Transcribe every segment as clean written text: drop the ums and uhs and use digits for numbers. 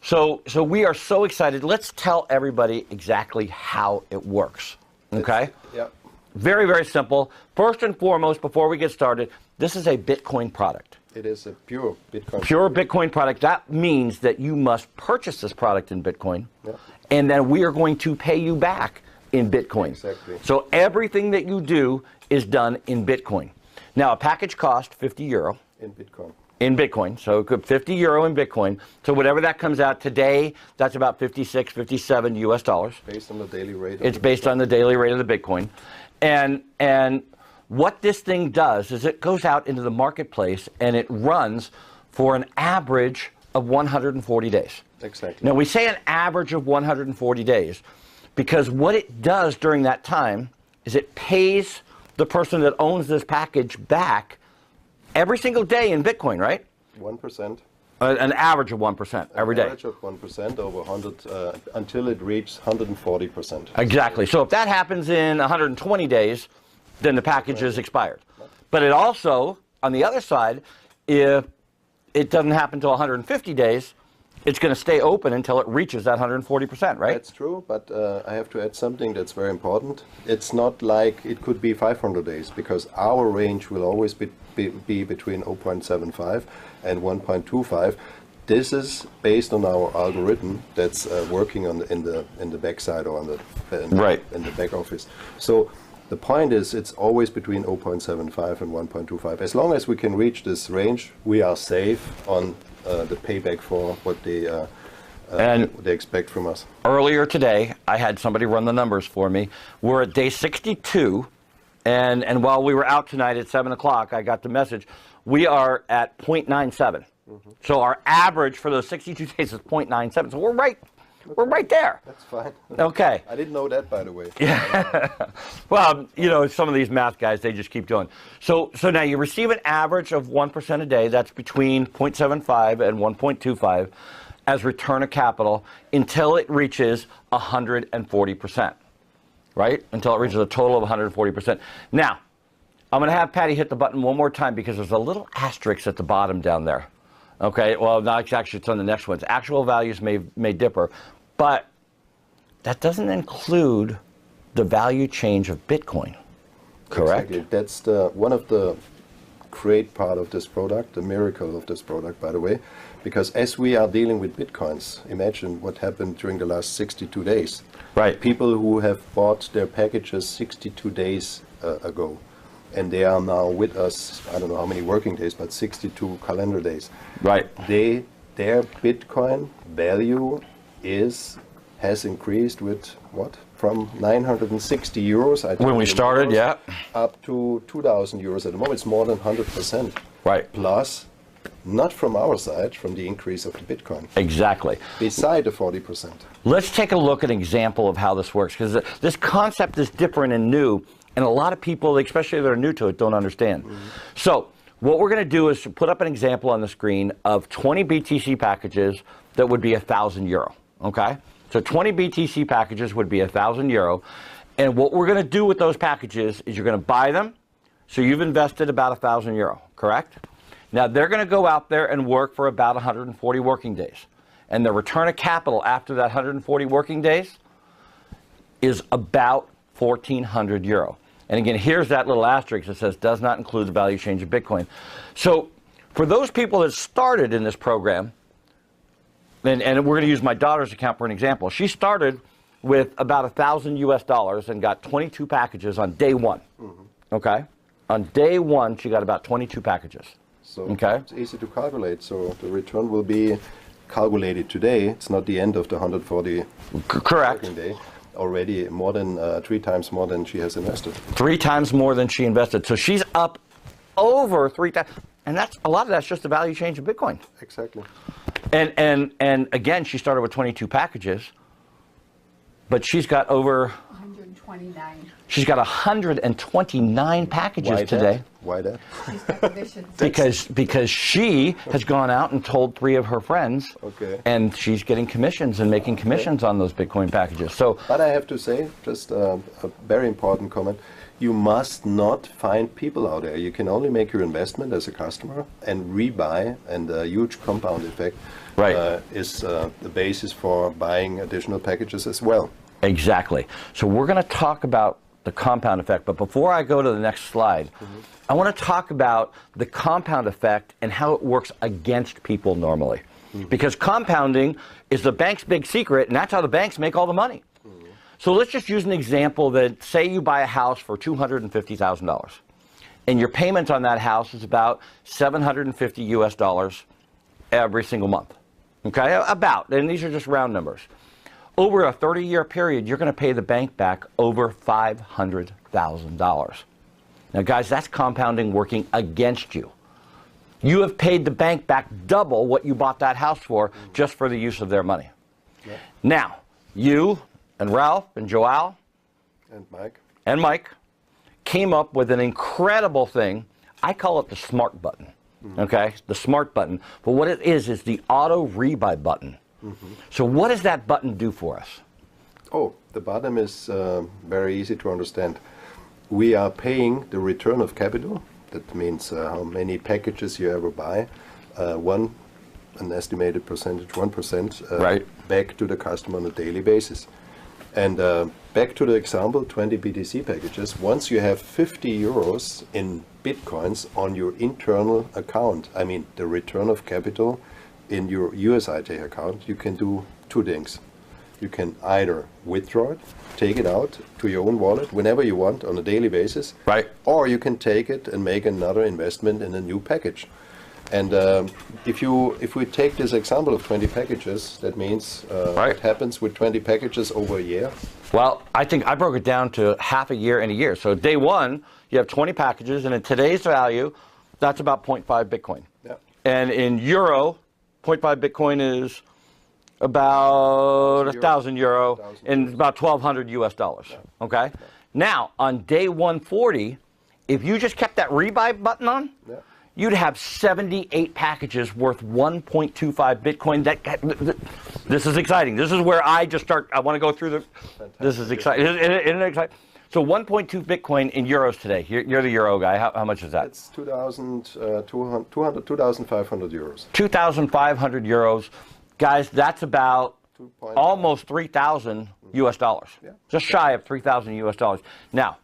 So we are so excited. Let's tell everybody exactly how it works, okay? Yeah. Very, very simple. First and foremost, before we get started, this is a Bitcoin product. It is a pure Bitcoin. Pure Bitcoin product. That means that you must purchase this product in Bitcoin, yeah. and then we are going to pay you back in Bitcoin. Exactly. So everything that you do is done in Bitcoin. Now, a package costs 50 euro. In Bitcoin. In Bitcoin, so it could 50 euro in Bitcoin. So whatever that comes out today, that's about 56, 57 US dollars. Based on the daily rate. It's based on the daily rate of the Bitcoin. And what this thing does is it goes out into the marketplace and it runs for an average of 140 days. Exactly. Now we say an average of 140 days because what it does during that time is it pays the person that owns this package back every single day in Bitcoin, right? 1%. An average of 1% every day. An average of 1% over 100 until it reaches 140%. Exactly. So if that happens in 120 days, then the package is expired. But it also, on the other side, if it doesn't happen until 150 days, it's going to stay open until it reaches that 140%, right? That's true, but I have to add something that's very important. It's not like it could be 500 days, because our range will always be between 0.75 and 1.25. This is based on our algorithm that's working on in the backside or on in the back office. So the point is, it's always between 0.75 and 1.25. As long as we can reach this range, we are safe on the payback for what they expect from us. Earlier today, I had somebody run the numbers for me. We're at day 62, and while we were out tonight at 7 o'clock, I got the message. We are at 0.97. So our average for those 62 days is 0.97. So we're right there. That's fine. Okay. I didn't know that, by the way. Yeah. Well, you know, some of these math guys, they just keep doing. So now you receive an average of 1% a day. That's between 0.75 and 1.25 as return of capital until it reaches 140%, right? Until it reaches a total of 140%. Now, I'm going to have Patty hit the button one more time because there's a little asterisk at the bottom down there. Okay, well, no, actually, it's on the next ones. Actual values may differ, but that doesn't include the value change of Bitcoin, correct? Exactly. That's one of the great part of this product, the miracle of this product, by the way, because as we are dealing with Bitcoins, imagine what happened during the last 62 days. Right. People who have bought their packages 62 days ago, and they are now with us, I don't know how many working days, but 62 calendar days. Right. Their Bitcoin value has increased with what? From 960 euros when we started, yeah, up to 2,000 euros at the moment. It's more than 100%. Right. Plus, not from our side, from the increase of the Bitcoin. Exactly. Beside the 40%. Let's take a look at an example of how this works, because this concept is different and new, and a lot of people, especially that are new to it, don't understand. So what we're going to do is to put up an example on the screen of 20 BTC packages that would be 1,000 euro, okay? So 20 BTC packages would be 1,000 euro, and what we're going to do with those packages is you're going to buy them, so you've invested about 1,000 euro, correct? Now they're going to go out there and work for about 140 working days, and the return of capital after that 140 working days is about 1,400 euro. And again, here's that little asterisk that says does not include the value change of Bitcoin. So for those people that started in this program, and we're going to use my daughter's account for an example. She started with about 1,000 US dollars and got 22 packages on day one. Okay? On day one, she got about 22 packages. So okay? It's easy to calculate. So the return will be calculated today. It's not the end of the 140 correct working day. Already more than 3 times more than she has invested. 3 times more than she invested. So she's up over 3 times. And that's a lot of that's just the value change of Bitcoin. Exactly. And again, she started with 22 packages, but she's got over 129. She's got 129 packages Why today. that? Why that? She's got commissions. Because she has gone out and told 3 of her friends, Okay. and she's getting commissions and making commissions on those Bitcoin packages. So, But I have to say, just a very important comment, you must not find people out there. You can only make your investment as a customer and rebuy, and a huge compound effect Right. is the basis for buying additional packages as well. exactly. So we're going to talk about the compound effect. But before I go to the next slide, I want to talk about the compound effect and how it works against people normally. Because compounding is the bank's big secret, and that's how the banks make all the money. So let's just use an example that, say you buy a house for $250,000, and your payment on that house is about $750 US every single month. Okay, about, and these are just round numbers. Over a 30-year period, you're going to pay the bank back over $500,000. Now, guys, that's compounding working against you. You have paid the bank back double what you bought that house for just for the use of their money. Yeah. Now, you and Ralph and Joao And Mike? came up with an incredible thing. I call it the smart button. Okay, the smart button. But what it is the auto rebuy button. So what does that button do for us? Oh, the bottom is very easy to understand. We are paying the return of capital. That means how many packages you ever buy. An estimated percentage, 1%, Right. back to the customer on a daily basis. And back to the example, 20 BTC packages. Once you have 50 euros in Bitcoins on your internal account, I mean the return of capital in your USI-Tech account, you can do 2 things. You can either withdraw it, take it out to your own wallet whenever you want on a daily basis, Right. or you can take it and make another investment in a new package. And if we take this example of 20 packages, that means Right. what happens with 20 packages over a year? Well, I think I broke it down to half a year and a year. So day one, you have 20 packages, and in today's value, that's about 0.5 Bitcoin. Yeah. And in euro, 0.5 Bitcoin is about 1,000 euro, and about 1,200 US dollars. Okay? Now, on day 140, if you just kept that rebuy button on, Yeah. you'd have 78 packages worth 1.25 Bitcoin. This is exciting. This is where I just start. I want to go through the. This is exciting. Isn't it exciting? So 1.2 Bitcoin in euros today. You're the euro guy. How much is that? It's 2,500 euros. 2,500 euros. Guys, that's about 2.5. almost 3,000 US dollars. Yeah. Just shy of 3,000 US dollars. Now,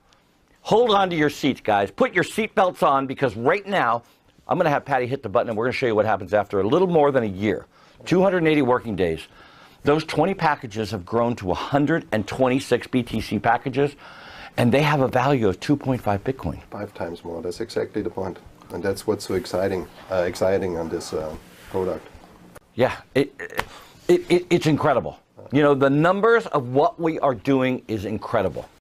hold on to your seats, guys. Put your seatbelts on, because right now, I'm going to have Patty hit the button, and we're going to show you what happens after a little more than a year. 280 working days. Those 20 packages have grown to 126 BTC packages, and they have a value of 2.5 Bitcoin. 5 times more. That's exactly the point. And that's what's so exciting on this product. Yeah, it's incredible. You know, the numbers of what we are doing is incredible.